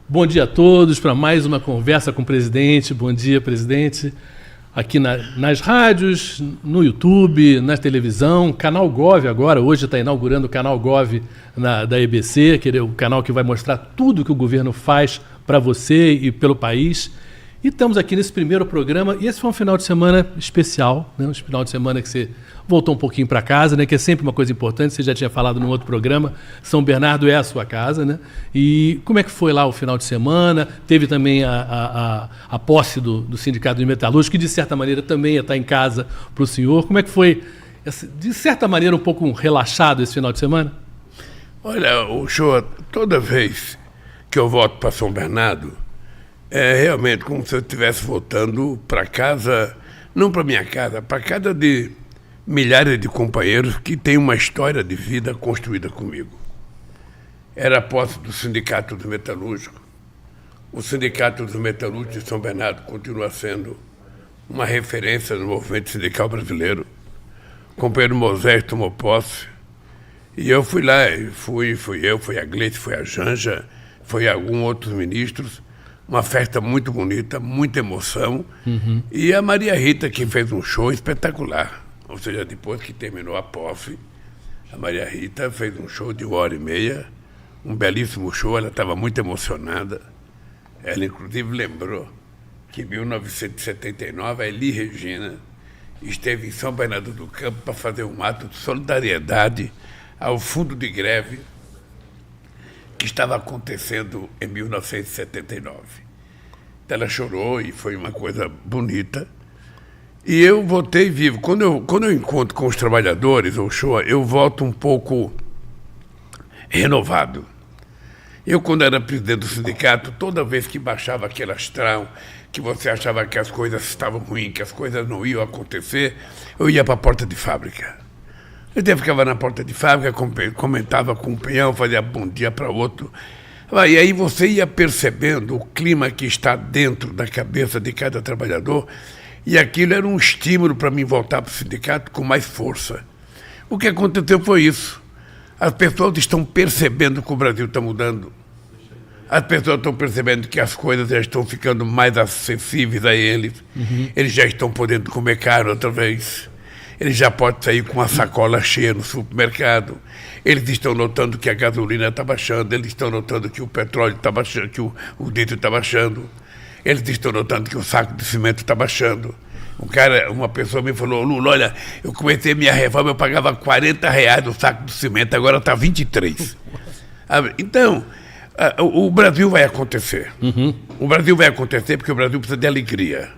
Bom dia a todos para mais uma conversa com o presidente. Bom dia, presidente. Aqui nas rádios, no YouTube, na televisão, Canal Gov agora. Hoje está inaugurando o Canal Gov da EBC, que é o canal que vai mostrar tudo que o governo faz para você e pelo país. E estamos aqui nesse primeiro programa, e esse foi um final de semana especial, né? Um final de semana que você voltou um pouquinho para casa, né? Que é sempre uma coisa importante, você já tinha falado num outro programa, São Bernardo é a sua casa, né? E como é que foi lá o final de semana? Teve também a posse do Sindicato de Metalúrgicos, que de certa maneira também ia estar em casa para o senhor. Como é que foi, de certa maneira, um pouco relaxado esse final de semana? Olha, o senhor, toda vez que eu volto para São Bernardo, é realmente como se eu estivesse voltando para casa, não para minha casa, para casa de milhares de companheiros que têm uma história de vida construída comigo. Era a posse do Sindicato dos Metalúrgicos. O Sindicato dos Metalúrgicos de São Bernardo continua sendo uma referência no movimento sindical brasileiro. O companheiro Moisés tomou posse e eu fui lá, fui a Gleice, foi a Janja, foi alguns outros ministros. Uma festa muito bonita, muita emoção. Uhum. E a Maria Rita, que fez um show espetacular. Ou seja, depois que terminou a posse, a Maria Rita fez um show de 1h30, um belíssimo show, ela estava muito emocionada. Ela, inclusive, lembrou que em 1979, a Elis Regina esteve em São Bernardo do Campo para fazer um ato de solidariedade ao fundo de greve que estava acontecendo em 1979. Então ela chorou e foi uma coisa bonita. E eu voltei vivo. Quando eu encontro com os trabalhadores, ou show, eu volto um pouco renovado. Eu, quando era presidente do sindicato, toda vez que baixava aquele astral, que você achava que as coisas estavam ruins, que as coisas não iam acontecer, eu ia para a porta de fábrica. Eu ficava na porta de fábrica, comentava com um peão, fazia bom dia para outro. E aí você ia percebendo o clima que está dentro da cabeça de cada trabalhador, e aquilo era um estímulo para mim voltar para o sindicato com mais força. O que aconteceu foi isso. As pessoas estão percebendo que o Brasil está mudando. As pessoas estão percebendo que as coisas já estão ficando mais acessíveis a eles. Uhum. Eles já estão podendo comer caro outra vez. Eles já podem sair com uma sacola cheia no supermercado. Eles estão notando que a gasolina está baixando. Eles estão notando que o petróleo está baixando, que o diesel está baixando. Eles estão notando que o saco de cimento está baixando. Uma pessoa me falou: Lula, olha, eu comecei minha reforma, eu pagava R$40 o saco de cimento, agora está 23. Então, o Brasil vai acontecer. Uhum. O Brasil vai acontecer porque o Brasil precisa de alegria.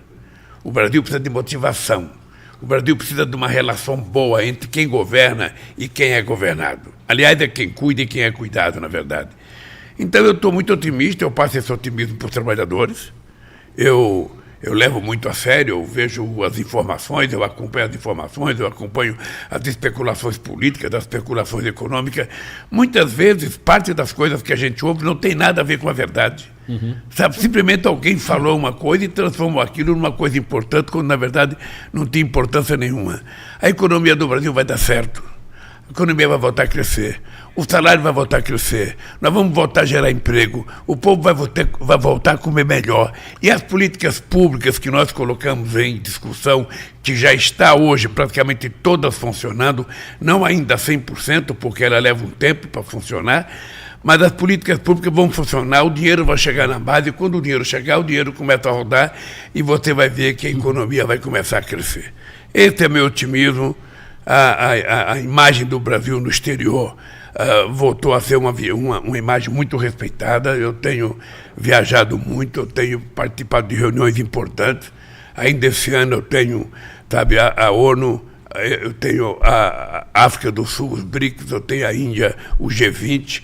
O Brasil precisa de motivação. O Brasil precisa de uma relação boa entre quem governa e quem é governado. Aliás, é quem cuida e quem é cuidado, na verdade. Então, eu estou muito otimista, eu passo esse otimismo para os trabalhadores. Eu levo muito a sério, eu vejo as informações, eu acompanho as informações, eu acompanho as especulações políticas, as especulações econômicas. Muitas vezes, parte das coisas que a gente ouve não tem nada a ver com a verdade. Uhum. Sabe, simplesmente alguém falou uma coisa e transformou aquilo numa coisa importante, quando na verdade não tinha importância nenhuma. A economia do Brasil vai dar certo. A economia vai voltar a crescer. O salário vai voltar a crescer. Nós vamos voltar a gerar emprego. O povo vai voltar a comer melhor. E as políticas públicas que nós colocamos em discussão, que já está hoje praticamente todas funcionando, não ainda 100%, porque ela leva um tempo para funcionar, mas as políticas públicas vão funcionar, o dinheiro vai chegar na base, e quando o dinheiro chegar, o dinheiro começa a rodar e você vai ver que a economia vai começar a crescer. Esse é meu otimismo. A imagem do Brasil no exterior voltou a ser uma imagem muito respeitada. Eu tenho viajado muito, eu tenho participado de reuniões importantes. Ainda esse ano eu tenho, sabe, a ONU, eu tenho a África do Sul, os BRICS, eu tenho a Índia, o G20,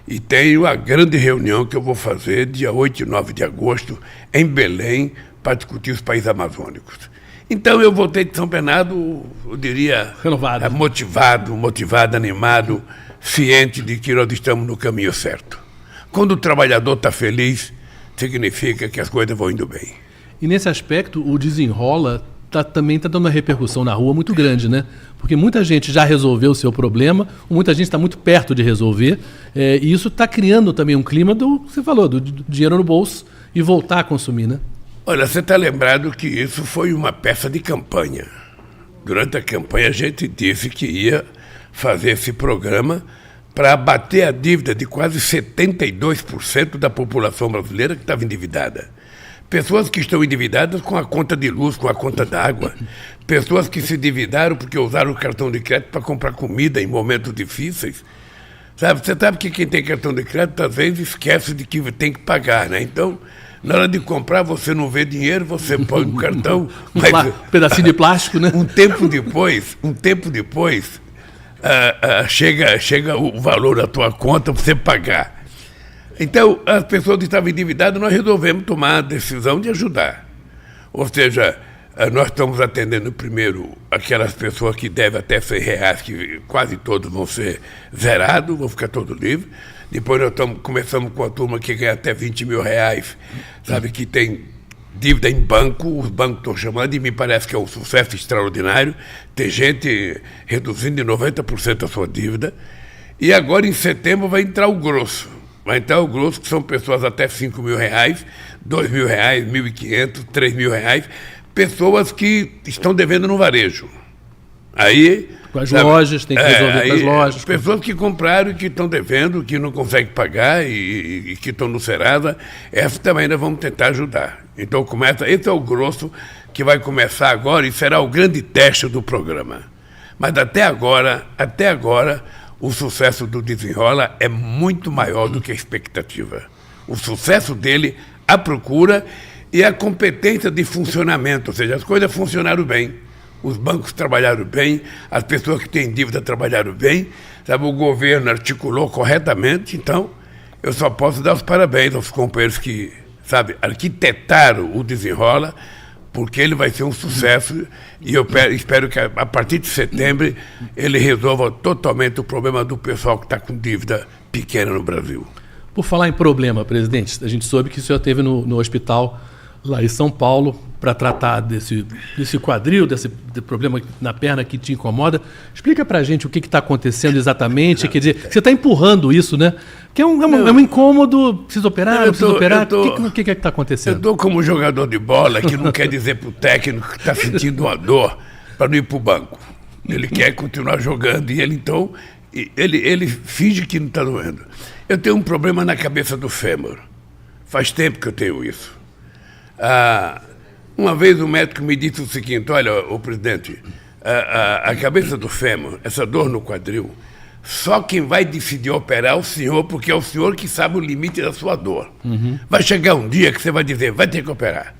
e tenho a grande reunião que eu vou fazer dia 8 e 9 de agosto em Belém para discutir os países amazônicos. Então eu voltei de São Bernardo, eu diria, renovado, motivado, animado, ciente de que nós estamos no caminho certo. Quando o trabalhador está feliz, significa que as coisas vão indo bem. E nesse aspecto, o Desenrola também está dando uma repercussão na rua muito grande, né? Porque muita gente já resolveu o seu problema, muita gente está muito perto de resolver, e isso está criando também um clima do que você falou, do dinheiro no bolso e voltar a consumir, né? Olha, você está lembrado que isso foi uma peça de campanha. Durante a campanha a gente disse que ia fazer esse programa para abater a dívida de quase 72% da população brasileira que estava endividada. Pessoas que estão endividadas com a conta de luz, com a conta d'água. Pessoas que se endividaram porque usaram o cartão de crédito para comprar comida em momentos difíceis. Sabe, você sabe que quem tem cartão de crédito às vezes esquece de que tem que pagar, né? Então, na hora de comprar, você não vê dinheiro, você põe o cartão. Mas, um pedacinho de plástico, né? Um tempo depois, chega o valor da tua conta para você pagar. Então, as pessoas que estavam endividadas, nós resolvemos tomar a decisão de ajudar. Ou seja, nós estamos atendendo primeiro aquelas pessoas que devem até R$100, que quase todos vão ser zerados, vão ficar todos livres. Depois nós começamos com a turma que ganha até R$20 mil, sabe, que tem dívida em banco, os bancos estão chamando, e me parece que é um sucesso extraordinário. Tem gente reduzindo em 90% a sua dívida. E agora, em setembro, vai entrar o grosso. Vai entrar o grosso, que são pessoas até R$5 mil, R$2 mil, R$1.500, R$3 mil, pessoas que estão devendo no varejo. Aí, com as lojas, tem que resolver com as lojas. Pessoas que compraram e que estão devendo, que não conseguem pagar e que estão no Serasa, essa também ainda vamos tentar ajudar. Então esse é o grosso que vai começar agora e será o grande teste do programa. Mas até agora, o sucesso do Desenrola é muito maior do que a expectativa. O sucesso dele, a procura e a competência de funcionamento, ou seja, as coisas funcionaram bem. Os bancos trabalharam bem, as pessoas que têm dívida trabalharam bem, sabe, o governo articulou corretamente. Então, eu só posso dar os parabéns aos companheiros que, sabe, arquitetaram o Desenrola, porque ele vai ser um sucesso e eu espero que a partir de setembro ele resolva totalmente o problema do pessoal que está com dívida pequena no Brasil. Por falar em problema, presidente, a gente soube que o senhor esteve no hospital lá em São Paulo para tratar desse quadril, desse problema na perna que te incomoda. Explica para a gente o que está acontecendo exatamente. Quer dizer, você está empurrando isso, né? Que é um incômodo, precisa operar, não precisa operar. O que está acontecendo? Eu estou como jogador de bola que não quer dizer para o técnico que está sentindo uma dor para não ir para o banco. Ele quer continuar jogando e ele finge que não está doendo. Eu tenho um problema na cabeça do fêmur. Faz tempo que eu tenho isso. Uma vez o médico me disse o seguinte: olha, o presidente, a cabeça do fêmur, essa dor no quadril, só quem vai decidir operar é o senhor, porque é o senhor que sabe o limite da sua dor. Uhum. Vai chegar um dia que você vai dizer, vai ter que operar.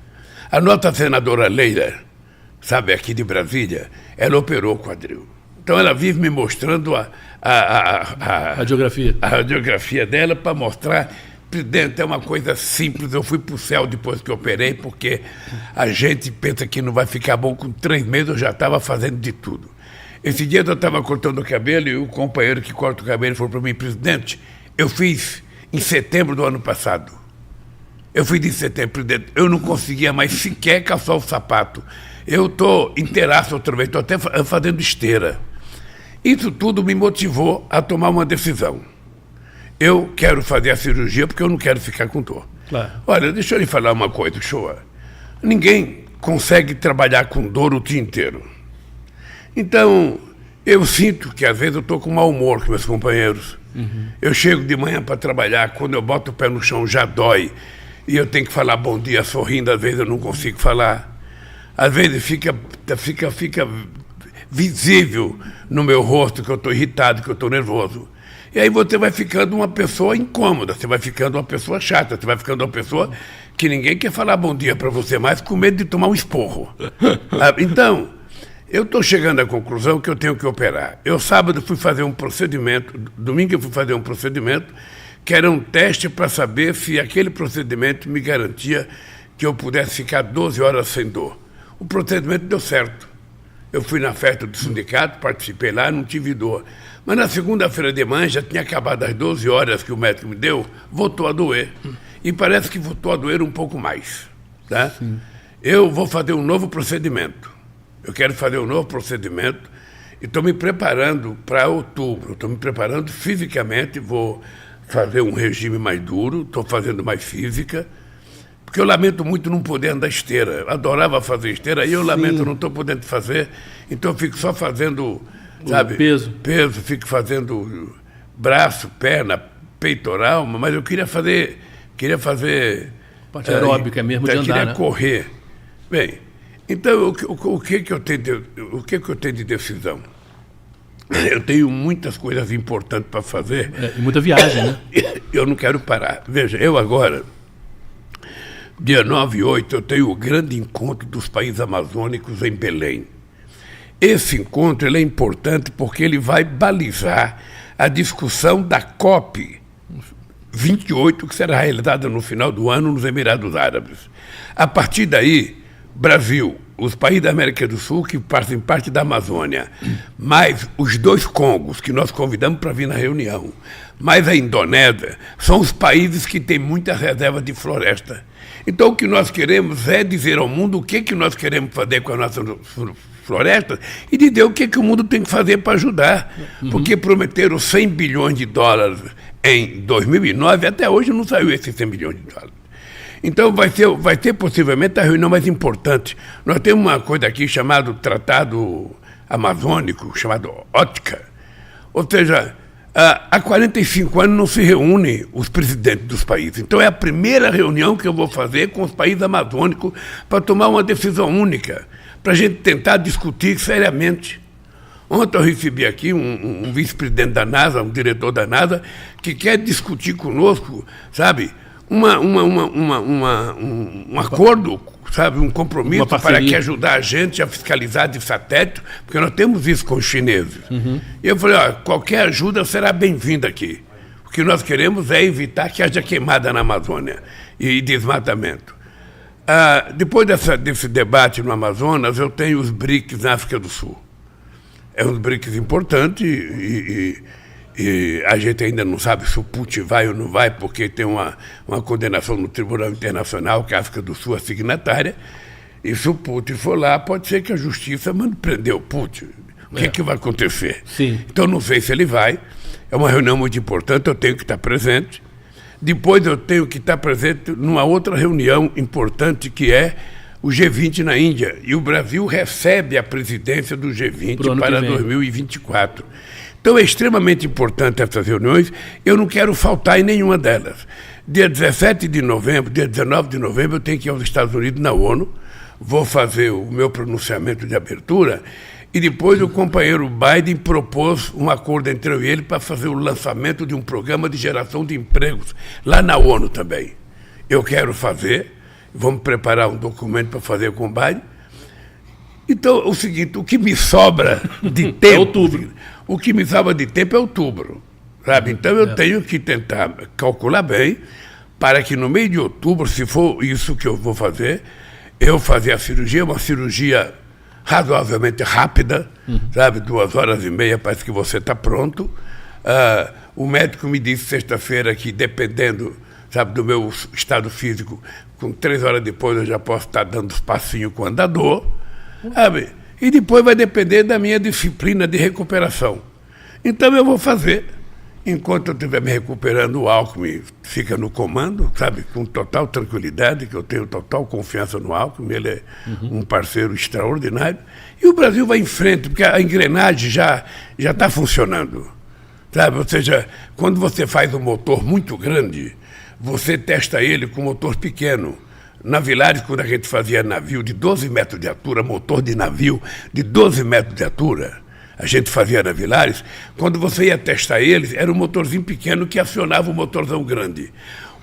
A nossa senadora Leila, sabe, aqui de Brasília, ela operou o quadril. Então ela vive me mostrando a radiografia dela para mostrar. Presidente, é uma coisa simples, eu fui para o céu depois que eu operei, porque a gente pensa que não vai ficar bom com 3 meses, eu já estava fazendo de tudo. Esse dia eu estava cortando o cabelo e o companheiro que corta o cabelo falou para mim: presidente, eu fiz em setembro do ano passado. Eu fiz em setembro, presidente, eu não conseguia mais sequer calçar o sapato. Eu estou inteiraço outra vez, estou até fazendo esteira. Isso tudo me motivou a tomar uma decisão. Eu quero fazer a cirurgia porque eu não quero ficar com dor. Claro. Olha, deixa eu lhe falar uma coisa, Shoa. Ninguém consegue trabalhar com dor o dia inteiro. Então, eu sinto que às vezes eu estou com mau humor com meus companheiros. Uhum. Eu chego de manhã para trabalhar, quando eu boto o pé no chão já dói. E eu tenho que falar bom dia sorrindo, às vezes eu não consigo falar. Às vezes fica visível no meu rosto que eu estou irritado, que eu estou nervoso. E aí você vai ficando uma pessoa incômoda, você vai ficando uma pessoa chata, você vai ficando uma pessoa que ninguém quer falar bom dia para você mais, com medo de tomar um esporro. Então, eu estou chegando à conclusão que eu tenho que operar. Eu sábado fui fazer um procedimento, domingo eu fui fazer um procedimento, que era um teste para saber se aquele procedimento me garantia que eu pudesse ficar 12 horas sem dor. O procedimento deu certo. Eu fui na festa do sindicato, participei lá, não tive dor. Mas na segunda-feira de manhã, já tinha acabado as 12 horas que o médico me deu, voltou a doer. e parece que voltou a doer um pouco mais. Tá? Eu vou fazer um novo procedimento. Eu quero fazer um novo procedimento e estou me preparando para outubro. Estou me preparando fisicamente, vou fazer um regime mais duro, estou fazendo mais física, porque eu lamento muito não poder andar esteira. Eu adorava fazer esteira, e eu lamento não estou podendo fazer, então eu fico só fazendo, sabe, peso, fico fazendo braço, perna, peitoral, mas eu queria fazer parte aeróbica mesmo de andar, queria né? correr. Bem, então o que eu tenho de decisão? Eu tenho muitas coisas importantes para fazer. E muita viagem, né? Eu não quero parar. Veja, eu agora, dia 9 e 8, eu tenho o grande encontro dos países amazônicos em Belém. Esse encontro ele é importante porque ele vai balizar a discussão da COP 28, que será realizada no final do ano nos Emirados Árabes. A partir daí, Brasil, os países da América do Sul que fazem parte da Amazônia, mais os 2 Congos que nós convidamos para vir na reunião, mais a Indonésia, são os países que têm muita reserva de floresta. Então o que nós queremos é dizer ao mundo o que nós queremos fazer com a nossa floresta e dizer o que o mundo tem que fazer para ajudar. Porque prometeram 100 bilhões de dólares em 2009, até hoje não saiu esses 100 bilhões de dólares. Então vai ter possivelmente a reunião mais importante. Nós temos uma coisa aqui chamada Tratado Amazônico, chamado OTCA. Ou seja, há 45 anos não se reúnem os presidentes dos países. Então é a primeira reunião que eu vou fazer com os países amazônicos para tomar uma decisão única, para a gente tentar discutir seriamente. Ontem eu recebi aqui um vice-presidente da NASA, um diretor da NASA, que quer discutir conosco, sabe, um acordo, sabe, um compromisso para que ajudar a gente a fiscalizar de satélite, porque nós temos isso com os chineses. E eu falei, qualquer ajuda será bem-vinda aqui. O que nós queremos é evitar que haja queimada na Amazônia e desmatamento. Depois desse debate no Amazonas, eu tenho os BRICS na África do Sul. É um BRICS importante e a gente ainda não sabe se o Putin vai ou não vai, porque tem uma condenação no Tribunal Internacional, que a África do Sul é signatária, e se o Putin for lá, pode ser que a justiça mande prender o Putin. O que vai acontecer? Sim. Então, não sei se ele vai. É uma reunião muito importante, eu tenho que estar presente. Depois eu tenho que estar presente numa outra reunião importante, que é o G20 na Índia. E o Brasil recebe a presidência do G20 para 2024. Então é extremamente importante essas reuniões, eu não quero faltar em nenhuma delas. Dia 17 de novembro, dia 19 de novembro, eu tenho que ir aos Estados Unidos na ONU, vou fazer o meu pronunciamento de abertura, e depois o companheiro Biden propôs um acordo entre eu e ele para fazer o lançamento de um programa de geração de empregos, lá na ONU também. Eu quero fazer, vamos preparar um documento para fazer com o Biden. Então, o seguinte, o que me sobra de tempo... É outubro. O que me sobra de tempo é outubro, sabe? Então eu tenho que tentar calcular bem para que no meio de outubro, se for isso que eu vou fazer, eu fazer a cirurgia, uma cirurgia razoavelmente rápida, sabe? 2h30, parece que você está pronto. O médico me disse sexta-feira que, dependendo, sabe, do meu estado físico, com 3 horas depois eu já posso estar dando os passinhos com o andador, sabe? E depois vai depender da minha disciplina de recuperação. Então eu vou fazer, enquanto eu estiver me recuperando, o Alckmin fica no comando, sabe, com total tranquilidade, que eu tenho total confiança no Alckmin, ele é um parceiro extraordinário, e o Brasil vai em frente, porque a engrenagem já está funcionando, sabe? Ou seja, quando você faz um motor muito grande, você testa ele com um motor pequeno. Na Vilares, quando a gente fazia navio de 12 metros de altura, motor de navio de 12 metros de altura, a gente fazia na Vilares, quando você ia testar eles, era um motorzinho pequeno que acionava um motorzão grande.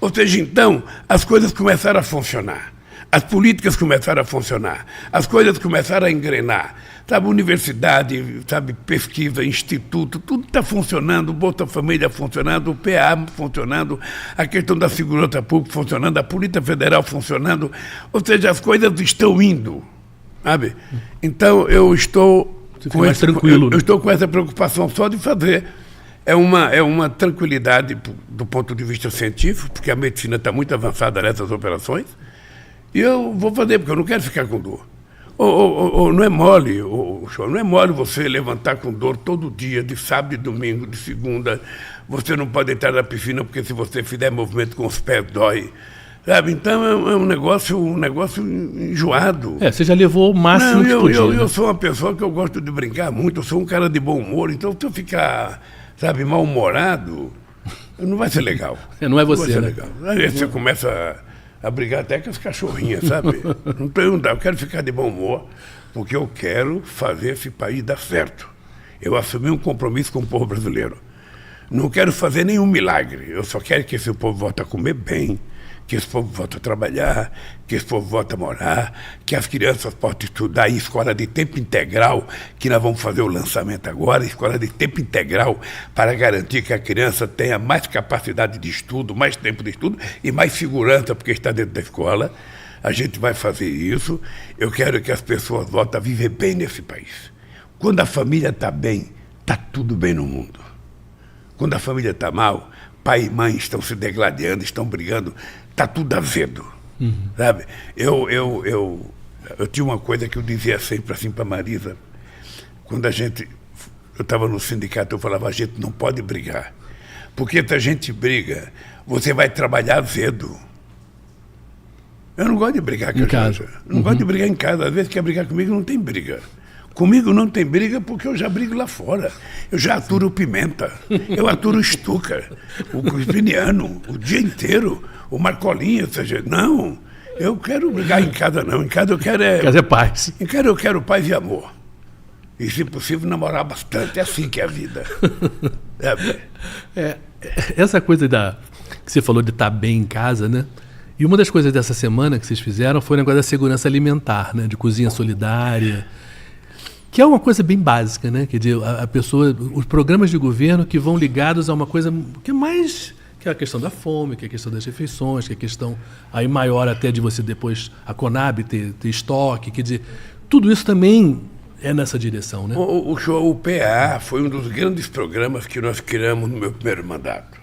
Ou seja, então, as coisas começaram a funcionar, as políticas começaram a funcionar, as coisas começaram a engrenar. Sabe, universidade, sabe, pesquisa, instituto, tudo está funcionando, o Bolsa Família funcionando, o PA funcionando, a questão da segurança pública funcionando, a Polícia Federal funcionando, ou seja, as coisas estão indo, sabe? Então, eu estou mais tranquilo, eu estou com essa preocupação só de fazer é uma tranquilidade do ponto de vista científico, porque a medicina está muito avançada nessas operações, e eu vou fazer, porque eu não quero ficar com dor. Não é mole, não é mole você levantar com dor todo dia, de sábado e domingo, de segunda. Você não pode entrar na piscina, porque se você fizer movimento com os pés, dói. Sabe? Então é um negócio enjoado. Você já levou o máximo que podia. Eu sou uma pessoa que eu gosto de brincar muito, eu sou um cara de bom humor, então se eu ficar, sabe, mal-humorado, não vai ser legal. Não é você, não vai ser né? legal. Aí você começa a brigar até com as cachorrinhas, sabe? Não perguntar, eu quero ficar de bom humor, porque eu quero fazer esse país dar certo. Eu assumi um compromisso com o povo brasileiro. Não quero fazer nenhum milagre, eu só quero que esse povo volte a comer bem, que esse povo volte a trabalhar, que esse povo volte a morar, que as crianças possam estudar em escola de tempo integral, que nós vamos fazer o lançamento agora, escola de tempo integral, para garantir que a criança tenha mais capacidade de estudo, mais tempo de estudo e mais segurança, porque está dentro da escola. A gente vai fazer isso. Eu quero que as pessoas voltem a viver bem nesse país. Quando a família está bem, está tudo bem no mundo. Quando a família está mal, pai e mãe estão se degladiando, estão brigando, está tudo azedo. Sabe? Eu tinha uma coisa que eu dizia sempre assim para a Marisa, quando eu estava no sindicato, eu falava, a gente não pode brigar, porque se a gente briga, você vai trabalhar azedo. Eu não gosto de brigar com a casa. Não gosto de brigar em casa. Às vezes quer brigar comigo, não tem briga. Comigo não tem briga porque eu já brigo lá fora. Eu já aturo Pimenta, eu aturo Stuka, o Crispiniano, o dia inteiro, o Marcolinho, ou seja, não, eu quero brigar em casa não, em casa eu quero Casa é paz. Em casa eu quero paz e amor. E se possível namorar bastante, é assim que é a vida. Essa coisa que você falou de estar bem em casa, né? E uma das coisas dessa semana que vocês fizeram foi o negócio da segurança alimentar, né? De cozinha solidária. Que é uma coisa bem básica, né? Quer dizer, a pessoa, os programas de governo que vão ligados a uma coisa que é mais, que é a questão da fome, que é a questão das refeições, que é a questão aí maior até de você depois, a Conab ter estoque, quer dizer, tudo isso também é nessa direção, né? O PA foi um dos grandes programas que nós criamos no meu primeiro mandato.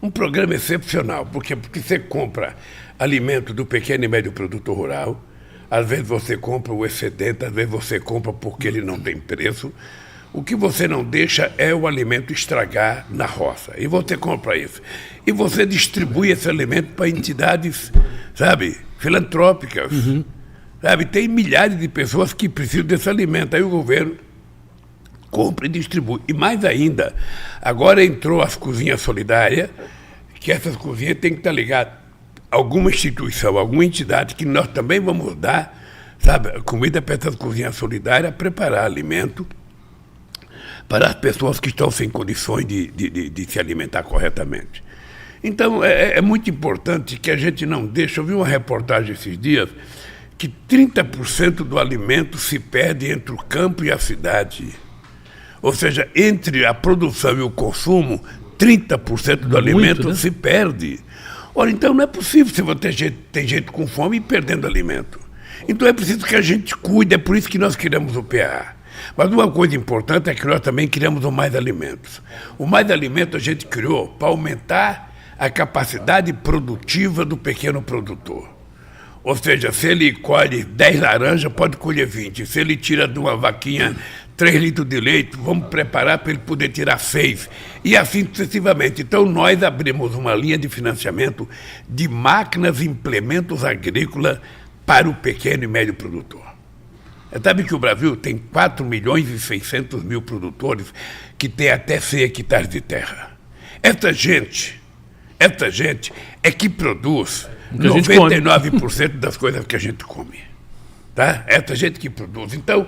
Um programa excepcional, porque você compra alimento do pequeno e médio produtor rural. Às vezes você compra o excedente, às vezes você compra porque ele não tem preço. O que você não deixa é o alimento estragar na roça. E você compra isso. E você distribui esse alimento para entidades, sabe, filantrópicas. Sabe? Tem milhares de pessoas que precisam desse alimento. Aí o governo compra e distribui. E mais ainda, agora entrou as cozinhas solidárias, que essas cozinhas têm que estar ligadas alguma instituição, alguma entidade que nós também vamos dar, sabe, comida para essas cozinhas solidárias, preparar alimento para as pessoas que estão sem condições de se alimentar corretamente. Então, é muito importante que a gente não deixe. Eu vi uma reportagem esses dias que 30% do alimento se perde entre o campo e a cidade. Ou seja, entre a produção e o consumo, 30% do alimento, né, se perde. Ora, então não é possível se você tem gente com fome e perdendo alimento. Então é preciso que a gente cuide, é por isso que nós criamos o PA. Mas uma coisa importante é que nós também criamos o Mais Alimentos. O Mais Alimentos a gente criou para aumentar a capacidade produtiva do pequeno produtor. Ou seja, se ele colhe 10 laranjas, pode colher 20. Se ele tira de uma vaquinha 3 litros de leite, vamos preparar para ele poder tirar 6. E assim sucessivamente. Então, nós abrimos uma linha de financiamento de máquinas e implementos agrícolas para o pequeno e médio produtor. Sabe que o Brasil tem 4.600.000 produtores que têm até 100 hectares de terra. Essa gente é que produz 99% das coisas que a gente come. Tá? Essa gente que produz. Então,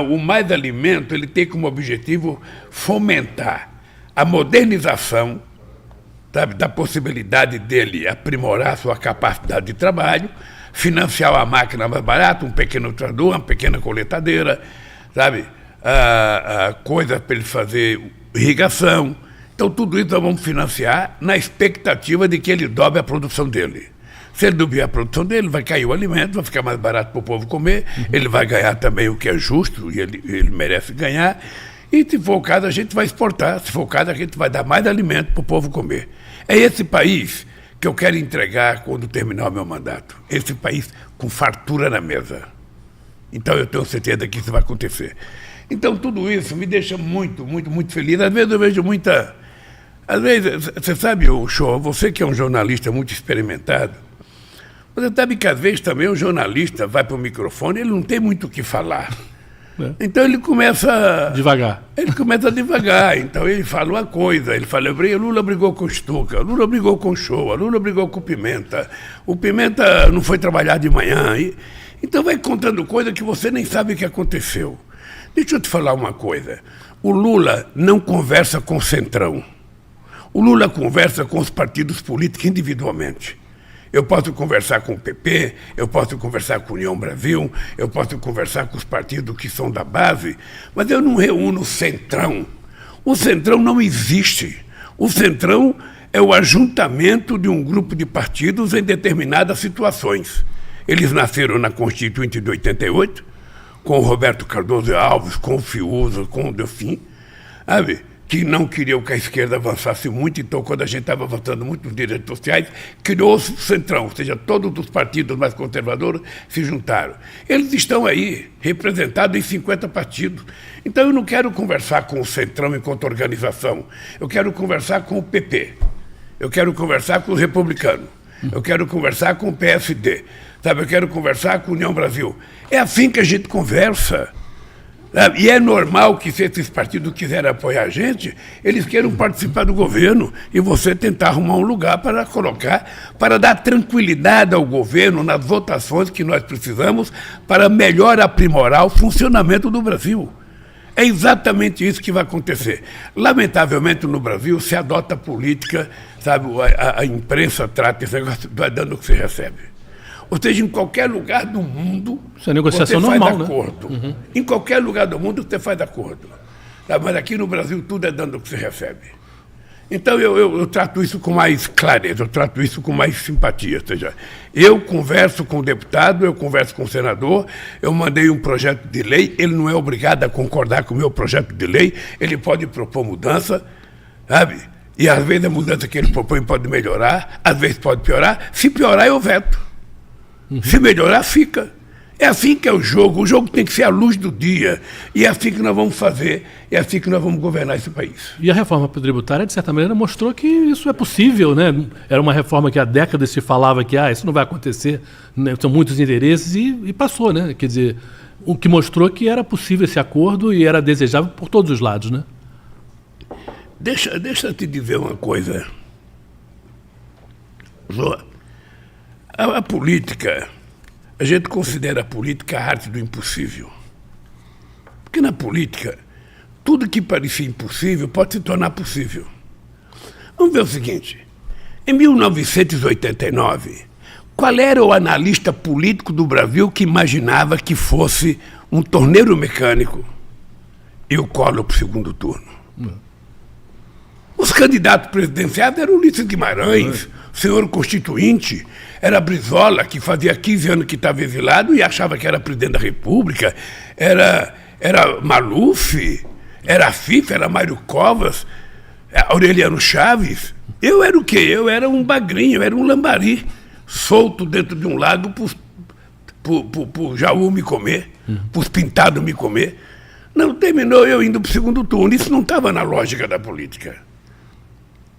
o Mais Alimento ele tem como objetivo fomentar a modernização, sabe, da possibilidade dele aprimorar sua capacidade de trabalho, financiar uma máquina mais barata, um pequeno trator, uma pequena coletadeira, sabe, coisas para ele fazer irrigação. Então, tudo isso nós vamos financiar na expectativa de que ele dobre a produção dele. Se ele dobrar a produção dele, vai cair o alimento, vai ficar mais barato para o povo comer, ele vai ganhar também o que é justo, e ele merece ganhar, E se for o caso, a gente vai exportar. Se for o caso, a gente vai dar mais alimento para o povo comer. É esse país que eu quero entregar quando terminar o meu mandato. Esse país com fartura na mesa. Então eu tenho certeza que isso vai acontecer. Então tudo isso me deixa muito, muito, muito feliz. Às vezes eu vejo muita... Às vezes, você sabe, Show, você que é um jornalista muito experimentado, você sabe que às vezes também o jornalista vai para o microfone, ele não tem muito o que falar. Então ele começa... Devagar. Ele começa devagar. Então ele fala uma coisa, ele fala, Lula brigou com o Stuka, Lula brigou com o Show, Lula brigou com o Pimenta, o Pimenta não foi trabalhar de manhã. Então vai contando coisa que você nem sabe o que aconteceu. Deixa eu te falar uma coisa. O Lula não conversa com o Centrão. O Lula conversa com os partidos políticos individualmente. Eu posso conversar com o PP, eu posso conversar com a União Brasil, eu posso conversar com os partidos que são da base, mas eu não reúno o Centrão. O Centrão não existe. O Centrão é o ajuntamento de um grupo de partidos em determinadas situações. Eles nasceram na Constituinte de 88, com o Roberto Cardoso Alves, com o Fiuza, com o Delfim, sabe? Que não queriam que a esquerda avançasse muito, então quando a gente estava avançando muito nos direitos sociais, criou-se o Centrão, ou seja, todos os partidos mais conservadores se juntaram. Eles estão aí, representados em 50 partidos. Então eu não quero conversar com o Centrão enquanto organização, eu quero conversar com o PP, eu quero conversar com os republicanos, eu quero conversar com o PSD, sabe? Eu quero conversar com a União Brasil. É assim que a gente conversa. E é normal que, se esses partidos quiserem apoiar a gente, eles queiram participar do governo e você tentar arrumar um lugar para colocar, para dar tranquilidade ao governo nas votações que nós precisamos para melhor aprimorar o funcionamento do Brasil. É exatamente isso que vai acontecer. Lamentavelmente, no Brasil, se adota a política, sabe, a imprensa trata esse negócio, vai dando o que você recebe. Ou seja, em qualquer lugar do mundo, isso é negociação você faz normal, acordo. Né? Uhum. Em qualquer lugar do mundo você faz acordo. Tá? Mas aqui no Brasil tudo é dando o que você recebe. Então eu trato isso com mais clareza, eu trato isso com mais simpatia. Ou seja, eu converso com o deputado, eu converso com o senador, eu mandei um projeto de lei, ele não é obrigado a concordar com o meu projeto de lei, ele pode propor mudança, sabe? E às vezes a mudança que ele propõe pode melhorar, às vezes pode piorar. Se piorar, eu veto. Se melhorar, fica. É assim que é o jogo tem que ser à luz do dia. E é assim que nós vamos fazer, é assim que nós vamos governar esse país. E a reforma tributária, de certa maneira, mostrou que isso é possível, né? Era uma reforma que há décadas se falava que isso não vai acontecer, né? São muitos interesses e passou, né? Quer dizer, o que mostrou que era possível esse acordo e era desejável por todos os lados, né? Deixa eu te dizer uma coisa. A política, a gente considera a política a arte do impossível. Porque na política, tudo que parecia impossível pode se tornar possível. Vamos ver o seguinte, em 1989, qual era o analista político do Brasil que imaginava que fosse um torneiro mecânico e o Collor para o segundo turno? Os candidatos presidenciais eram Ulisses Guimarães, o senhor constituinte, era Brizola, que fazia 15 anos que estava exilado e achava que era presidente da República, era Maluf, era FIFA, era Mário Covas, Aureliano Chaves. Eu era o quê? Eu era um bagrinho, eu era um lambari, solto dentro de um lago para o Jaú me comer, para os pintados me comer. Não, terminou eu indo para o segundo turno. Isso não estava na lógica da política.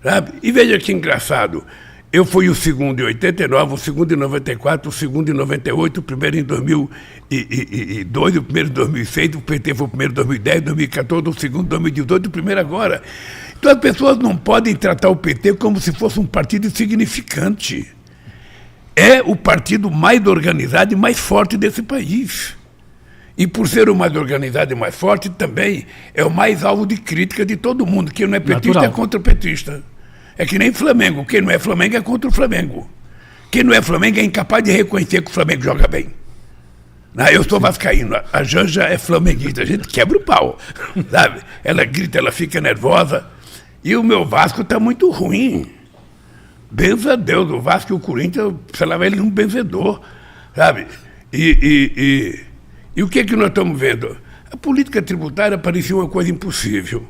Sabe? E veja que engraçado, eu fui o segundo em 89, o segundo em 94, o segundo em 98, o primeiro em 2002, o primeiro em 2006, o PT foi o primeiro em 2010, 2014, o segundo em 2018, o primeiro agora. Então as pessoas não podem tratar o PT como se fosse um partido insignificante. É o partido mais organizado e mais forte desse país. E por ser o mais organizado e mais forte, também é o mais alvo de crítica de todo mundo. Quem não é petista Natural. É contra petista. É que nem Flamengo. Quem não é Flamengo é contra o Flamengo. Quem não é Flamengo é incapaz de reconhecer que o Flamengo joga bem. Eu sou vascaíno, a Janja é flamenguista, a gente quebra o pau, sabe? Ela grita, ela fica nervosa. E o meu Vasco está muito ruim. Benza a Deus, o Vasco e o Corinthians, sei lá, ele é um benzedor, sabe? E o que nós estamos vendo? A política tributária parecia uma coisa impossível,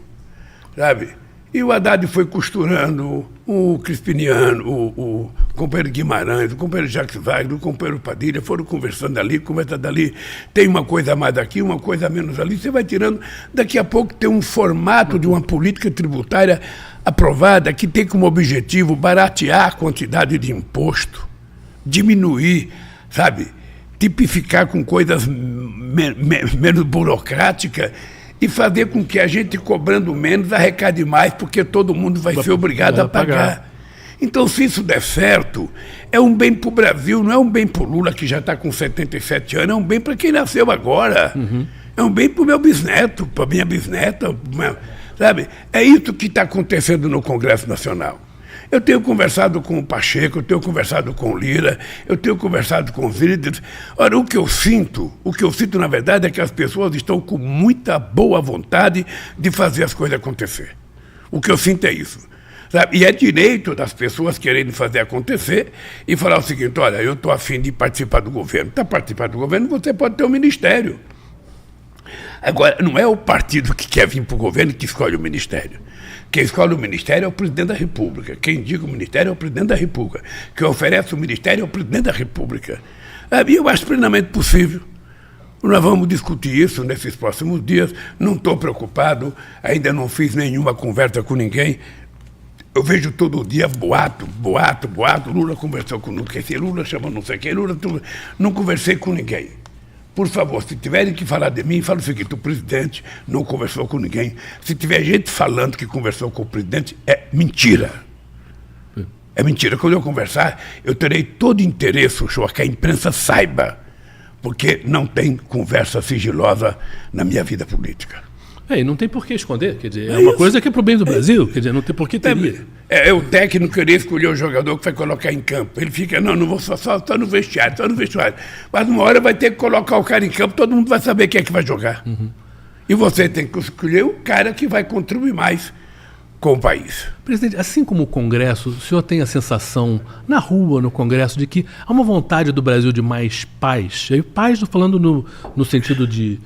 sabe? E o Haddad foi costurando o Crispiniano, o companheiro Guimarães, o companheiro Jacques Wagner, o companheiro Padilha, foram conversando ali, conversando ali, tem uma coisa a mais aqui, uma coisa a menos ali, você vai tirando. Daqui a pouco tem um formato de uma política tributária aprovada que tem como objetivo baratear a quantidade de imposto, diminuir, sabe, tipificar com coisas menos burocráticas, e fazer com que a gente, cobrando menos, arrecade mais, porque todo mundo vai ser obrigado a pagar. Então, se isso der certo, é um bem para o Brasil, não é um bem para o Lula, que já está com 77 anos, é um bem para quem nasceu agora. É um bem para o meu bisneto, para a minha bisneta, sabe? É isso que está acontecendo no Congresso Nacional. Eu tenho conversado com o Pacheco, eu tenho conversado com o Lira, eu tenho conversado com os líderes. Ora, o que eu sinto, na verdade, é que as pessoas estão com muita boa vontade de fazer as coisas acontecer. O que eu sinto é isso. Sabe? E é direito das pessoas quererem fazer acontecer e falar o seguinte: olha, eu estou a fim de participar do governo. Para participar do governo, você pode ter um ministério. Agora, não é o partido que quer vir para o governo que escolhe o ministério. Quem escolhe o ministério é o presidente da República. Quem indica o ministério é o presidente da República. Quem oferece o ministério é o presidente da República. E eu acho plenamente possível. Nós vamos discutir isso nesses próximos dias. Não estou preocupado, ainda não fiz nenhuma conversa com ninguém. Eu vejo todo dia boato. Lula conversou com não sei quem, Lula chamou não sei quem, Lula... Não conversei com ninguém. Por favor, se tiverem que falar de mim, fala o seguinte: o presidente não conversou com ninguém. Se tiver gente falando que conversou com o presidente, é mentira. É mentira. Quando eu conversar, eu terei todo interesse, que a imprensa saiba, porque não tem conversa sigilosa na minha vida política. E não tem por que esconder, quer dizer, é uma coisa que é pro bem do Brasil, quer dizer, não tem por que teria. O técnico querer escolher o jogador que vai colocar em campo. Ele fica, não vou só no vestiário, só no vestiário. Mas uma hora vai ter que colocar o cara em campo, todo mundo vai saber quem é que vai jogar. E você tem que escolher o cara que vai contribuir mais com o país. Presidente, assim como o Congresso, o senhor tem a sensação, na rua, no Congresso, de que há uma vontade do Brasil de mais paz? E paz, estou falando no sentido de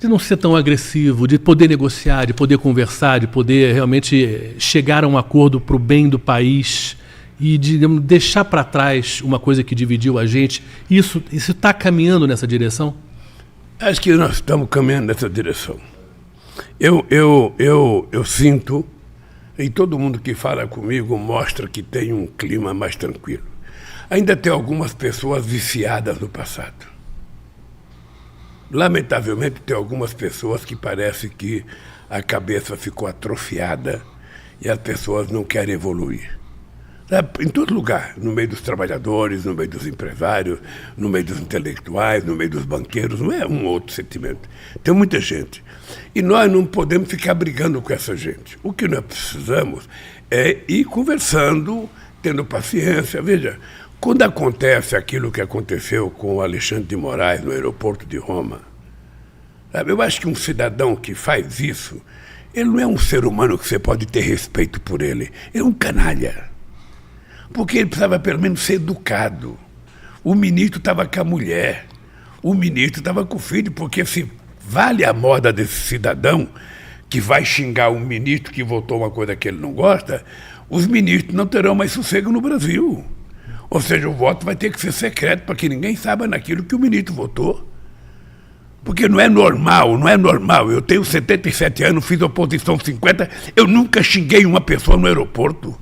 não ser tão agressivo, de poder negociar, de poder conversar, de poder realmente chegar a um acordo para o bem do país e de deixar para trás uma coisa que dividiu a gente. Isso está caminhando nessa direção? Acho que nós estamos caminhando nessa direção. Eu sinto, e todo mundo que fala comigo mostra que tem um clima mais tranquilo. Ainda tem algumas pessoas viciadas no passado. Lamentavelmente, tem algumas pessoas que parece que a cabeça ficou atrofiada e as pessoas não querem evoluir. Em todo lugar, no meio dos trabalhadores, no meio dos empresários, no meio dos intelectuais, no meio dos banqueiros, não é um outro sentimento. Tem muita gente. E nós não podemos ficar brigando com essa gente. O que nós precisamos é ir conversando, tendo paciência. Veja, quando acontece aquilo que aconteceu com o Alexandre de Moraes no aeroporto de Roma, sabe, eu acho que um cidadão que faz isso, ele não é um ser humano que você pode ter respeito por ele. Ele é um canalha. Porque ele precisava pelo menos ser educado. O ministro estava com a mulher, o ministro estava com o filho, porque se vale a moda desse cidadão que vai xingar um ministro que votou uma coisa que ele não gosta, os ministros não terão mais sossego no Brasil. Ou seja, o voto vai ter que ser secreto para que ninguém saiba naquilo que o ministro votou. Porque não é normal. Eu tenho 77 anos, fiz oposição 50, eu nunca xinguei uma pessoa no aeroporto.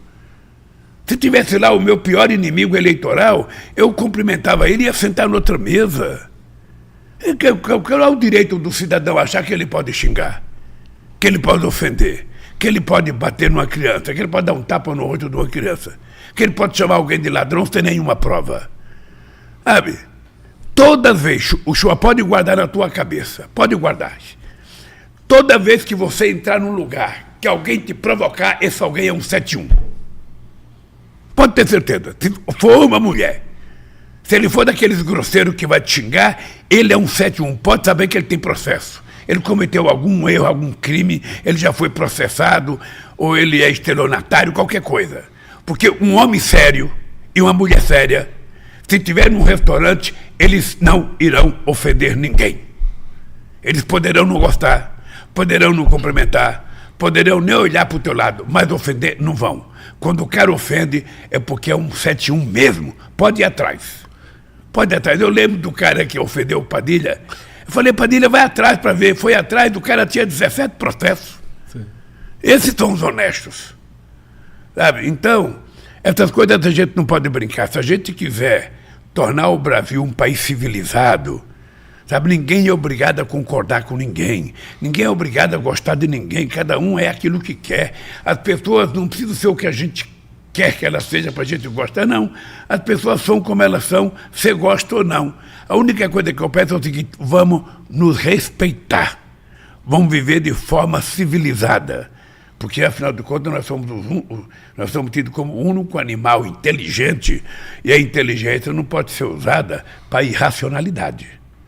Se tivesse lá o meu pior inimigo eleitoral, eu cumprimentava ele e ia sentar noutra mesa. Qual é o direito do cidadão achar que ele pode xingar, que ele pode ofender, que ele pode bater numa criança, que ele pode dar um tapa no rosto de uma criança, que ele pode chamar alguém de ladrão sem nenhuma prova? Sabe? Toda vez, o senhor pode guardar na tua cabeça, pode guardar. Toda vez que você entrar num lugar que alguém te provocar, esse alguém é um 71. Pode ter certeza. Se for uma mulher, se ele for daqueles grosseiros que vai te xingar, ele é um 71. Pode saber que ele tem processo. Ele cometeu algum erro, algum crime, ele já foi processado, ou ele é estelionatário, qualquer coisa. Porque um homem sério e uma mulher séria, se estiver num restaurante, eles não irão ofender ninguém. Eles poderão não gostar, poderão não cumprimentar, poderão nem olhar para o teu lado, mas ofender não vão. Quando o cara ofende, é porque é um 71 mesmo. Pode ir atrás. Pode ir atrás. Eu lembro do cara que ofendeu o Padilha. Eu falei, Padilha, vai atrás para ver. Foi atrás, do cara tinha 17 processos. Sim. Esses são os honestos. Sabe? Então, essas coisas a gente não pode brincar. Se a gente quiser tornar o Brasil um país civilizado, sabe, ninguém é obrigado a concordar com ninguém. Ninguém é obrigado a gostar de ninguém. Cada um é aquilo que quer. As pessoas não precisam ser o que a gente quer que elas sejam para a gente gostar, não. As pessoas são como elas são, você gosta ou não. A única coisa que eu peço é o seguinte, vamos nos respeitar. Vamos viver de forma civilizada. Porque, afinal de contas, nós somos tidos como o único animal inteligente, e a inteligência não pode ser usada para irracionalidade.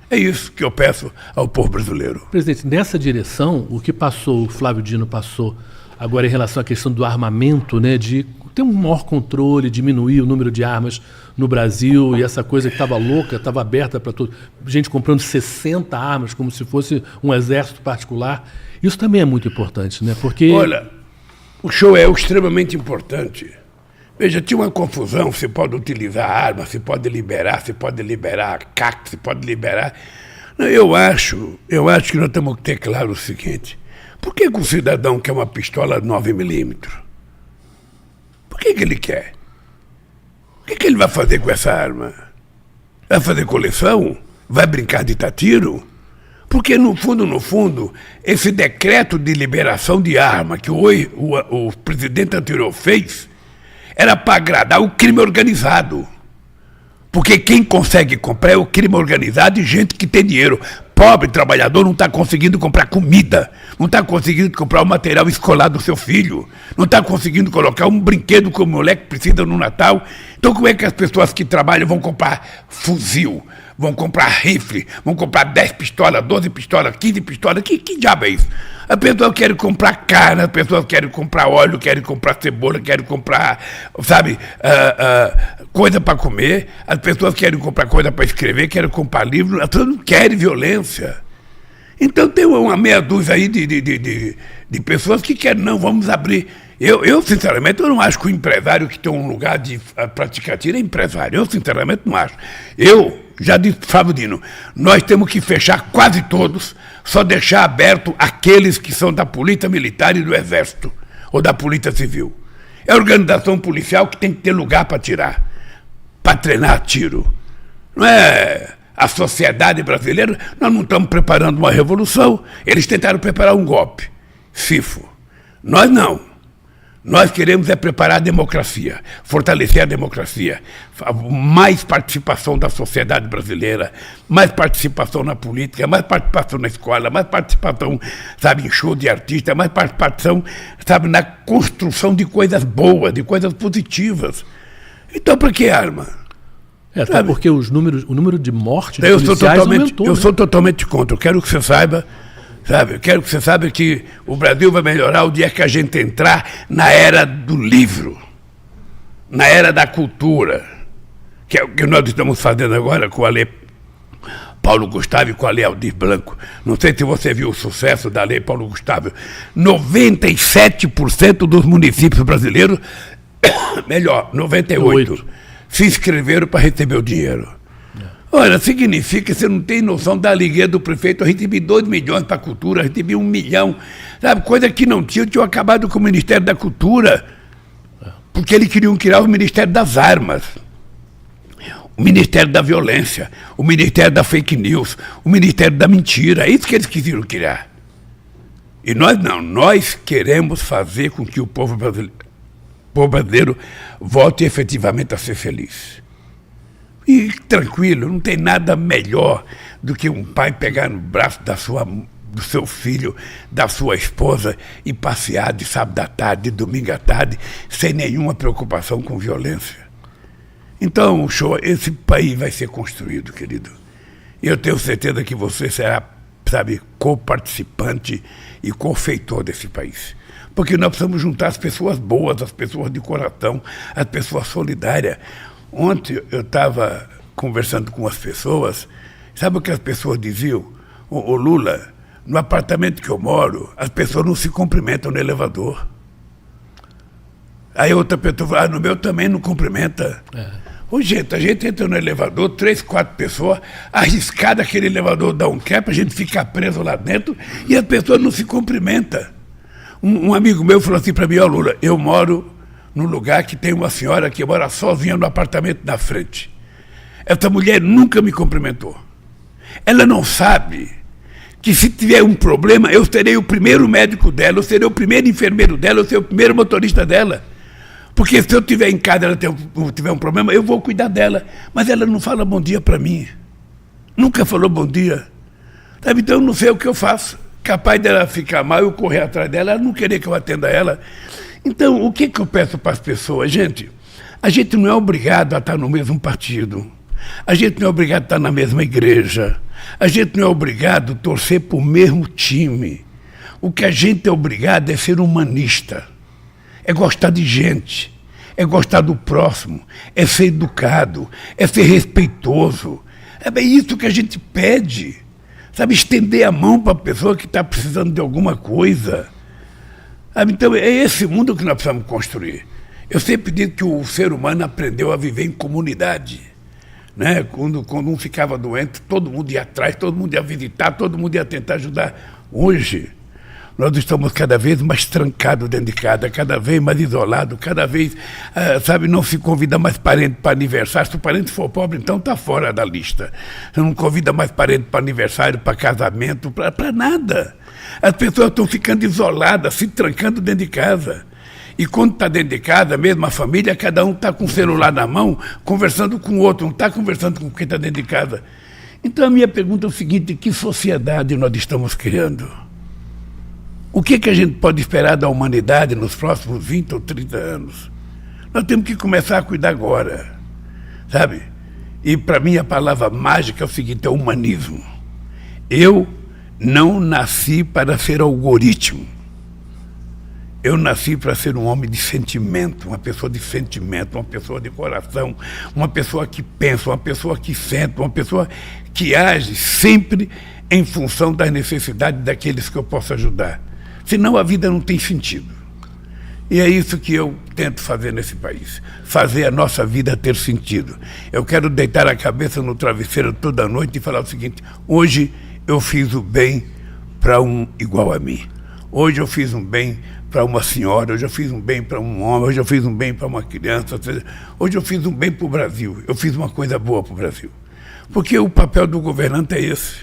É isso que eu peço ao povo brasileiro. Presidente, nessa direção, o que passou, o Flávio Dino passou agora em relação à questão do armamento, né, de ter um maior controle, diminuir o número de armas no Brasil, e essa coisa que estava louca, estava aberta para todo, gente comprando 60 armas como se fosse um exército particular. Isso também é muito importante, né? Porque... Olha, o show é extremamente importante. Veja, tinha uma confusão, se pode utilizar arma, se pode liberar CAC, se pode liberar... Não, eu acho que nós temos que ter claro o seguinte, por que o cidadão quer uma pistola 9mm? Por que ele quer? O que ele vai fazer com essa arma? Vai fazer coleção? Vai brincar de dar tiro? Porque, no fundo, esse decreto de liberação de arma que o presidente anterior fez era para agradar o crime organizado. Porque quem consegue comprar é o crime organizado e gente que tem dinheiro. Pobre trabalhador não está conseguindo comprar comida, não está conseguindo comprar o material escolar do seu filho, não está conseguindo colocar um brinquedo que o moleque precisa no Natal. Então como é que as pessoas que trabalham vão comprar fuzil, vão comprar rifle, vão comprar 10 pistolas, 12 pistolas, 15 pistolas? Que diabo é isso? As pessoas querem comprar carne, as pessoas querem comprar óleo, querem comprar cebola, querem comprar, sabe, coisa para comer, as pessoas querem comprar coisa para escrever, querem comprar livro, as pessoas não querem violência. Então tem uma meia dúzia aí de pessoas que querem, não, vamos abrir. Eu, sinceramente, eu não acho que o empresário que tem um lugar de praticar tiro é empresário. Eu, sinceramente, não acho. Eu já disse para o Flávio Dino, nós temos que fechar quase todos, só deixar aberto aqueles que são da polícia militar e do exército, ou da polícia civil. É a organização policial que tem que ter lugar para tirar, para treinar tiro. Não é a sociedade brasileira, nós não estamos preparando uma revolução, eles tentaram preparar um golpe, FIFO. Nós não. Nós queremos é preparar a democracia, fortalecer a democracia, mais participação da sociedade brasileira, mais participação na política, mais participação na escola, mais participação, sabe, em show de artista, mais participação, sabe, na construção de coisas boas, de coisas positivas. Então, para que arma? Até porque o número de mortes de policiais aumentou. Eu sou totalmente contra. Eu quero que você saiba... Sabe, eu quero que você saiba que o Brasil vai melhorar o dia que a gente entrar na era do livro, na era da cultura, que é o que nós estamos fazendo agora com a Lei Paulo Gustavo e com a Lei Aldir Blanc. Não sei se você viu o sucesso da Lei Paulo Gustavo. 97% dos municípios brasileiros, melhor, 98%, se inscreveram para receber o dinheiro. Olha, significa que você não tem noção da alegria do prefeito. Eu recebi 2 milhões para a cultura, recebi 1 milhão, sabe, coisa que não tinha. Eu tinha acabado com o Ministério da Cultura, porque eles queriam criar o Ministério das Armas, o Ministério da Violência, o Ministério da Fake News, o Ministério da Mentira. É isso que eles queriam criar. E nós não, nós queremos fazer com que o povo brasileiro volte efetivamente a ser feliz. E tranquilo, não tem nada melhor do que um pai pegar no braço do seu filho, da sua esposa e passear de sábado à tarde, de domingo à tarde, sem nenhuma preocupação com violência. Então, esse país vai ser construído, querido. E eu tenho certeza que você será, sabe, co-participante e co-feitor desse país. Porque nós precisamos juntar as pessoas boas, as pessoas de coração, as pessoas solidárias. Ontem eu estava conversando com as pessoas, sabe o que as pessoas diziam? Ô Lula, no apartamento que eu moro, as pessoas não se cumprimentam no elevador. Aí outra pessoa fala, no meu também não cumprimenta. Ô, gente, a gente entra no elevador, 3, 4 pessoas, arriscado aquele elevador dá um quebra, a gente fica preso lá dentro e as pessoas não se cumprimentam. Um amigo meu falou assim para mim, ó Lula, eu moro num lugar que tem uma senhora que mora sozinha no apartamento da frente. Essa mulher nunca me cumprimentou. Ela não sabe que se tiver um problema, eu serei o primeiro médico dela, eu serei o primeiro enfermeiro dela, eu serei o primeiro motorista dela. Porque se eu estiver em casa e ela tiver um problema, eu vou cuidar dela. Mas ela não fala bom dia para mim. Nunca falou bom dia. Sabe? Então eu não sei o que eu faço. Capaz dela ficar mal, eu correr atrás dela, ela não querer que eu atenda ela. Então, o que eu peço para as pessoas? Gente, a gente não é obrigado a estar no mesmo partido. A gente não é obrigado a estar na mesma igreja. A gente não é obrigado a torcer para o mesmo time. O que a gente é obrigado é ser humanista. É gostar de gente. É gostar do próximo. É ser educado. É ser respeitoso. É bem isso que a gente pede. Sabe, estender a mão para a pessoa que está precisando de alguma coisa. Sabe? Então, é esse mundo que nós precisamos construir. Eu sempre digo que o ser humano aprendeu a viver em comunidade. Né? Quando um ficava doente, todo mundo ia atrás, todo mundo ia visitar, todo mundo ia tentar ajudar. Hoje, nós estamos cada vez mais trancados dentro de casa, cada vez mais isolados, cada vez, sabe, não se convida mais parente para aniversário. Se o parente for pobre, então está fora da lista. Você não convida mais parente para aniversário, para casamento, para nada. As pessoas estão ficando isoladas, se trancando dentro de casa. E quando está dentro de casa, mesmo a família, cada um está com o celular na mão, conversando com o outro, não está conversando com quem está dentro de casa. Então a minha pergunta é o seguinte, que sociedade nós estamos criando? O que a gente pode esperar da humanidade nos próximos 20 ou 30 anos? Nós temos que começar a cuidar agora, sabe? E para mim a palavra mágica é o seguinte, é humanismo. Eu não nasci para ser algoritmo. Eu nasci para ser um homem de sentimento, uma pessoa de sentimento, uma pessoa de coração, uma pessoa que pensa, uma pessoa que sente, uma pessoa que age sempre em função das necessidades daqueles que eu posso ajudar. Senão a vida não tem sentido. E é isso que eu tento fazer nesse país, fazer a nossa vida ter sentido. Eu quero deitar a cabeça no travesseiro toda noite e falar o seguinte, hoje eu fiz o bem para um igual a mim. Hoje eu fiz um bem para uma senhora, hoje eu fiz um bem para um homem, hoje eu fiz um bem para uma criança, hoje eu fiz um bem para o Brasil, eu fiz uma coisa boa para o Brasil. Porque o papel do governante é esse.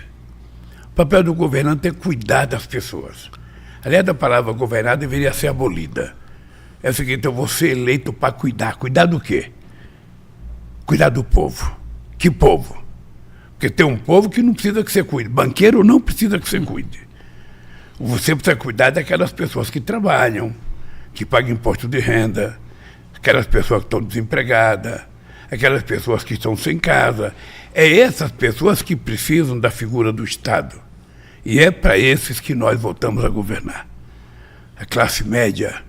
O papel do governante é cuidar das pessoas. Aliás, a palavra governar deveria ser abolida. É o seguinte, eu vou ser eleito para cuidar. Cuidar do quê? Cuidar do povo. Que povo? Porque tem um povo que não precisa que você cuide. Banqueiro não precisa que você cuide. Você precisa cuidar daquelas pessoas que trabalham, que pagam imposto de renda, aquelas pessoas que estão desempregadas, aquelas pessoas que estão sem casa. É essas pessoas que precisam da figura do Estado. E é para esses que nós voltamos a governar. A classe média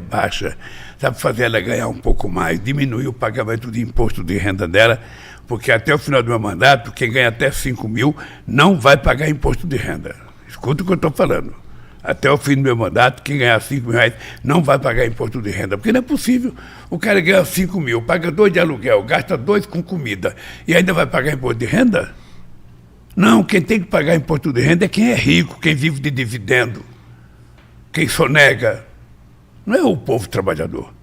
baixa, sabe fazer ela ganhar um pouco mais, diminuir o pagamento de imposto de renda dela, porque até o final do meu mandato, quem ganha até 5 mil não vai pagar imposto de renda. Escuta o que eu estou falando. Até o fim do meu mandato, quem ganhar 5 mil reais não vai pagar imposto de renda, porque não é possível. O cara ganha 5 mil, paga 2 de aluguel, gasta 2 com comida e ainda vai pagar imposto de renda? Não, quem tem que pagar imposto de renda é quem é rico, quem vive de dividendo, quem sonega. Não é o povo trabalhador.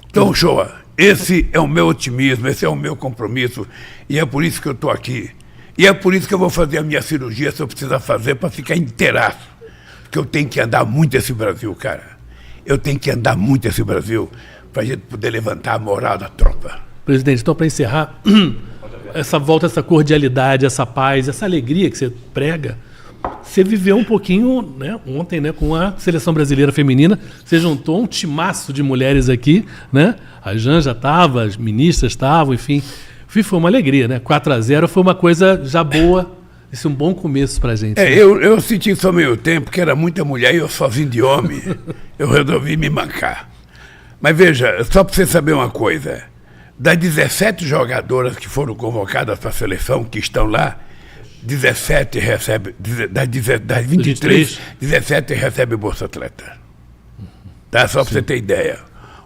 Então, Shoa, esse é o meu otimismo, esse é o meu compromisso, e é por isso que eu estou aqui. E é por isso que eu vou fazer a minha cirurgia, se eu precisar fazer, para ficar inteiraço. Porque eu tenho que andar muito esse Brasil, cara. Eu tenho que andar muito esse Brasil para a gente poder levantar a moral da tropa. Presidente, então, para encerrar, essa volta, essa cordialidade, essa paz, essa alegria que você prega, você viveu um pouquinho, né, ontem, né, com a Seleção Brasileira Feminina. Você juntou um timaço de mulheres aqui, né? A Janja estava, as ministras estavam, enfim. Foi uma alegria, né? 4-0 foi uma coisa já boa, esse é um bom começo pra gente. Né? Eu senti só meio tempo que era muita mulher e eu sozinho de homem, eu resolvi me mancar. Mas veja, só para você saber uma coisa, das 17 jogadoras que foram convocadas para a seleção, que estão lá, 17 recebe, das 23, 17 recebe Bolsa Atleta. Tá? Só para você ter ideia.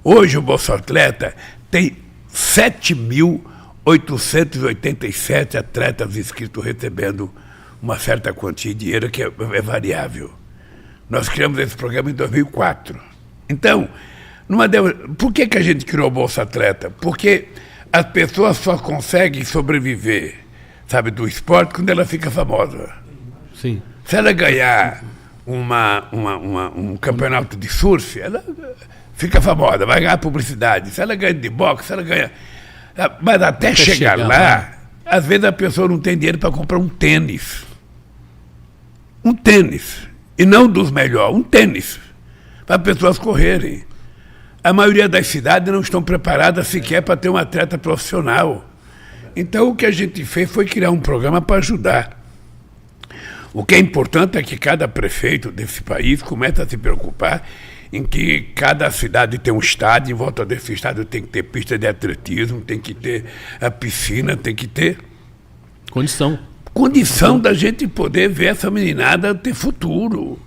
Hoje o Bolsa Atleta tem 7.887 atletas inscritos recebendo uma certa quantia de dinheiro que é variável. Nós criamos esse programa em 2004. Então, por que a gente criou o Bolsa Atleta? Porque as pessoas só conseguem sobreviver, sabe, do esporte quando ela fica famosa. Sim. Se ela ganhar um campeonato de surf, ela fica famosa, vai ganhar publicidade. Se ela ganha de boxe, se ela ganha... Mas até chegar lá, às vezes a pessoa não tem dinheiro para comprar um tênis. Um tênis. E não dos melhores, um tênis. Para as pessoas correrem. A maioria das cidades não estão preparadas sequer para ter um atleta profissional. Então o que a gente fez foi criar um programa para ajudar. O que é importante é que cada prefeito desse país comece a se preocupar em que cada cidade tem um estádio, em volta desse estádio tem que ter pista de atletismo, tem que ter a piscina, tem que ter... Condição da gente poder ver essa meninada ter futuro.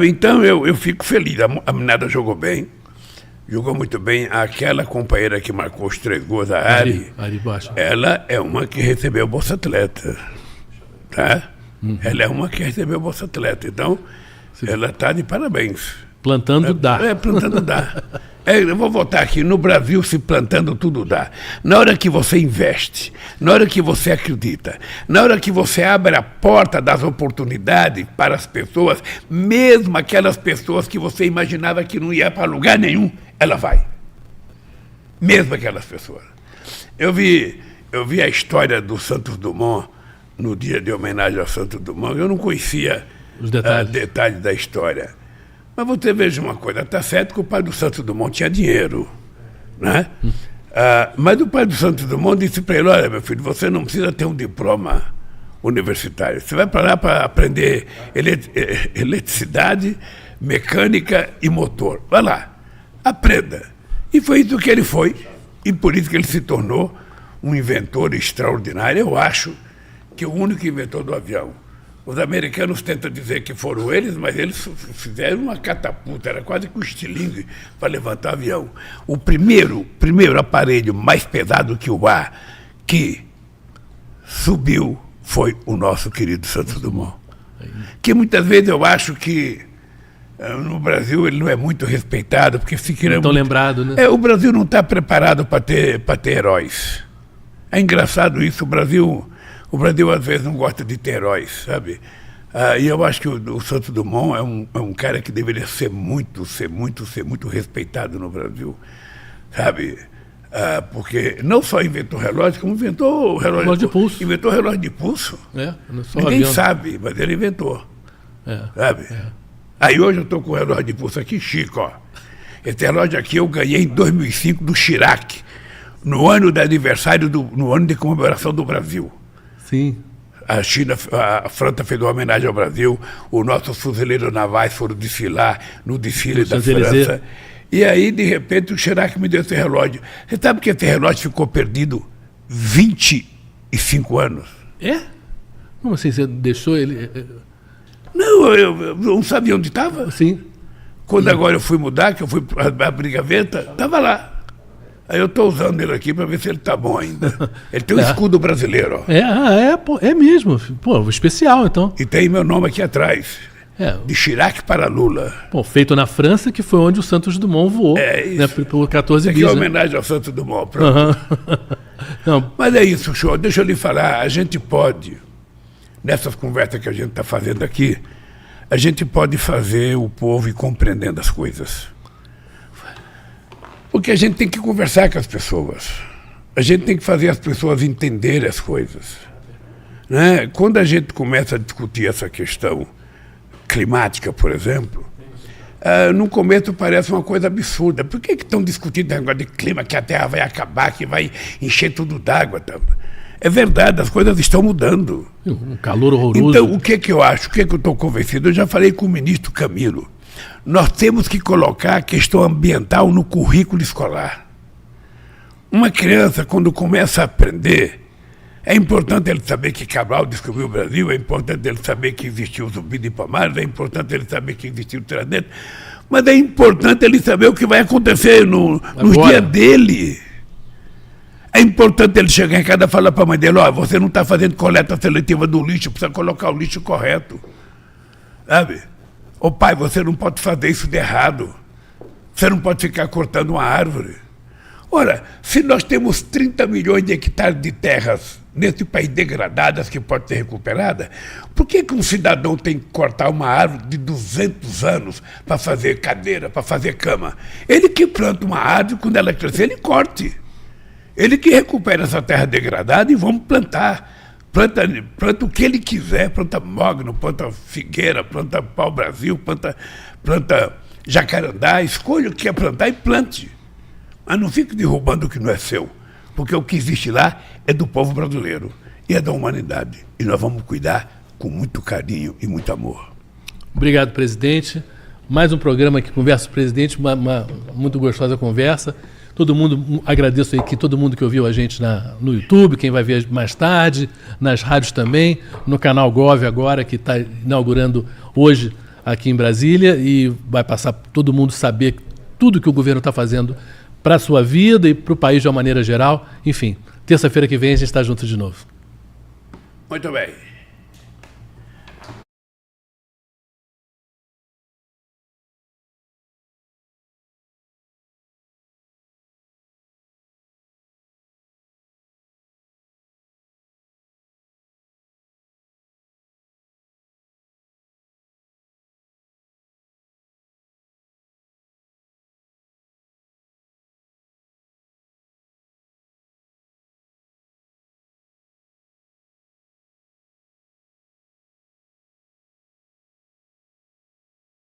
Então eu fico feliz, a meninada jogou bem, jogou muito bem. Aquela companheira que marcou os 3 gols, a Ari ela é uma que recebeu Bolsa Atleta. Tá? Ela é uma que recebeu Bolsa Atleta. Então, ela está de parabéns. Plantando dá. Plantando dá. Eu vou voltar aqui. No Brasil, se plantando, tudo dá. Na hora que você investe, na hora que você acredita, na hora que você abre a porta das oportunidades para as pessoas, mesmo aquelas pessoas que você imaginava que não ia para lugar nenhum, ela vai. Mesmo aquelas pessoas. Eu vi a história do Santos Dumont no dia de homenagem ao Santos Dumont. Eu não conhecia os detalhes da história. Mas você veja uma coisa, está certo que o pai do Santos Dumont tinha dinheiro, né? Mas o pai do Santos Dumont disse para ele: olha, meu filho, você não precisa ter um diploma universitário. Você vai para lá para aprender eletricidade, mecânica e motor. Vai lá, aprenda. E foi isso que ele foi, e por isso que ele se tornou um inventor extraordinário. Eu acho que o único inventor do avião. Os americanos tentam dizer que foram eles, mas eles fizeram uma catapulta, era quase que um estilingue para levantar avião. O primeiro aparelho mais pesado que o ar que subiu foi o nosso querido Santos Dumont. Que muitas vezes eu acho que no Brasil ele não é muito respeitado, porque se queira muito lembrado, né? O Brasil não está preparado para ter heróis. É engraçado isso, o Brasil às vezes não gosta de ter heróis, sabe? E eu acho que o Santos Dumont é um cara que deveria ser muito respeitado no Brasil, sabe? Porque não só inventou relógio, como inventou relógio de pulso. Inventou relógio de pulso. Ninguém sabe, mas ele inventou. Sabe? Aí hoje eu estou com o relógio de pulso aqui, Chico, ó. Esse relógio aqui eu ganhei em 2005 do Chirac, no ano de aniversário, no ano de comemoração do Brasil. Sim. A França fez uma homenagem ao Brasil, os nossos fuzileiros navais foram desfilar no desfile da França. E aí, de repente, o Chirac me deu esse relógio. Você sabe que esse relógio ficou perdido 25 anos? É? Como assim? Você deixou ele... Não, eu não sabia onde estava. Sim. Quando agora eu fui mudar, que eu fui abrir gaveta, estava lá. Aí eu estou usando ele aqui para ver se ele está bom ainda. Ele tem um escudo brasileiro. Ó. É mesmo. Pô, especial, então. E tem meu nome aqui atrás. De Chirac para Lula. Bom, feito na França, que foi onde o Santos Dumont voou. Isso. Né, por 14 bis. Isso aqui é homenagem ao Santos Dumont. Não. Mas é isso, show. Deixa eu lhe falar. A gente pode, nessas conversas que a gente está fazendo aqui, a gente pode fazer o povo ir compreendendo as coisas. Porque a gente tem que conversar com as pessoas. A gente tem que fazer as pessoas entenderem as coisas. Né? Quando a gente começa a discutir essa questão climática, por exemplo, no começo parece uma coisa absurda. Por que estão discutindo o negócio de clima, que a Terra vai acabar, que vai encher tudo d'água? É verdade, as coisas estão mudando. Um calor horroroso. Então, o que eu acho? O que eu estou convencido? Eu já falei com o ministro Camilo. Nós temos que colocar a questão ambiental no currículo escolar. Uma criança, quando começa a aprender É importante ele saber que Cabral descobriu o Brasil, é importante ele saber que existiu o Zumbi de Palmares, é importante ele saber que existiu o Tiradentes, mas é importante ele saber o que vai acontecer nos dias dele. É importante ele chegar em casa e falar para a mãe dele, você não está fazendo coleta seletiva do lixo, precisa colocar o lixo correto. Sabe? Ô pai, você não pode fazer isso de errado. Você não pode ficar cortando uma árvore. Ora, se nós temos 30 milhões de hectares de terras nesse país degradadas que pode ser recuperada, por que um cidadão tem que cortar uma árvore de 200 anos para fazer cadeira, para fazer cama? Ele que planta uma árvore, quando ela crescer, ele corte. Ele que recupera essa terra degradada e vamos plantar. Planta o que ele quiser, planta mogno, planta figueira, planta pau-brasil, planta jacarandá, escolha o que quer plantar e plante. Mas não fique derrubando o que não é seu, porque o que existe lá é do povo brasileiro e é da humanidade. E nós vamos cuidar com muito carinho e muito amor. Obrigado, presidente. Mais um programa que conversa com o presidente, uma muito gostosa conversa. Todo mundo, agradeço aí que todo mundo que ouviu a gente no YouTube, quem vai ver mais tarde, nas rádios também, no canal Gov agora, que está inaugurando hoje aqui em Brasília, e vai passar todo mundo saber tudo que o governo está fazendo para a sua vida e para o país de uma maneira geral. Enfim, terça-feira que vem a gente está junto de novo. Muito bem.